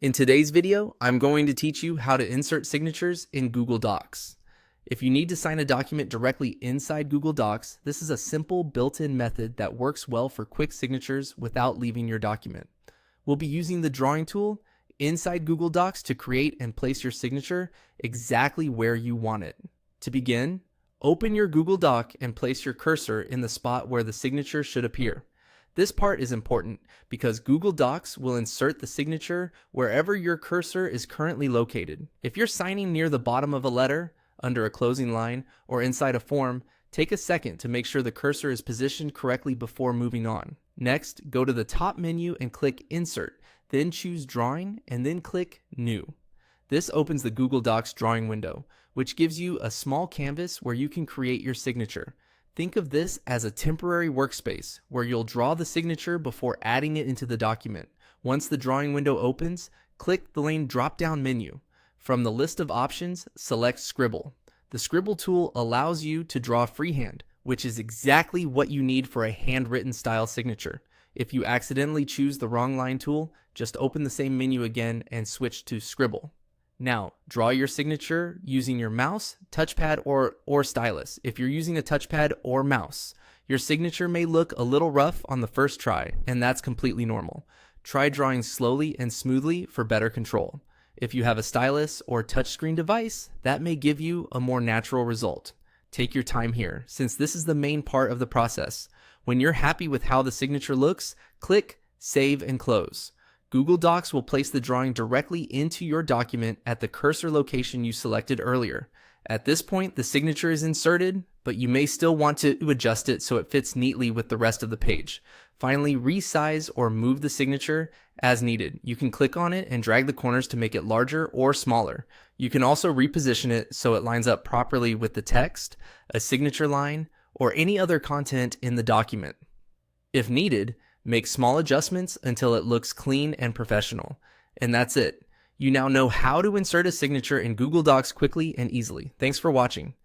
In today's video, I'm going to teach you how to insert signatures in Google Docs. If you need to sign a document directly inside Google Docs, this is a simple built-in method that works well for quick signatures without leaving your document. We'll be using the drawing tool inside Google Docs to create and place your signature exactly where you want it. To begin, open your Google Doc and place your cursor in the spot where the signature should appear. This part is important because Google Docs will insert the signature wherever your cursor is currently located. If you're signing near the bottom of a letter, under a closing line, or inside a form, take a second to make sure the cursor is positioned correctly before moving on. Next, go to the top menu and click Insert, then choose Drawing, and then click New. This opens the Google Docs drawing window, which gives you a small canvas where you can create your signature. Think of this as a temporary workspace where you'll draw the signature before adding it into the document. Once the drawing window opens, click the lane drop-down menu. From the list of options, select Scribble. The Scribble tool allows you to draw freehand, which is exactly what you need for a handwritten style signature. If you accidentally choose the wrong line tool, just open the same menu again and switch to Scribble. Now, draw your signature using your mouse, touchpad, or stylus. If you're using a touchpad or mouse, your signature may look a little rough on the first try, and that's completely normal. Try drawing slowly and smoothly for better control. If you have a stylus or touchscreen device, that may give you a more natural result. Take your time here, since this is the main part of the process. When you're happy with how the signature looks, click Save and Close. Google Docs will place the drawing directly into your document at the cursor location you selected earlier. At this point, the signature is inserted, but you may still want to adjust it so it fits neatly with the rest of the page. Finally, resize or move the signature as needed. You can click on it and drag the corners to make it larger or smaller. You can also reposition it so it lines up properly with the text, a signature line, or any other content in the document. If needed, make small adjustments until it looks clean and professional. And that's it. You now know how to insert a signature in Google Docs quickly and easily. Thanks for watching.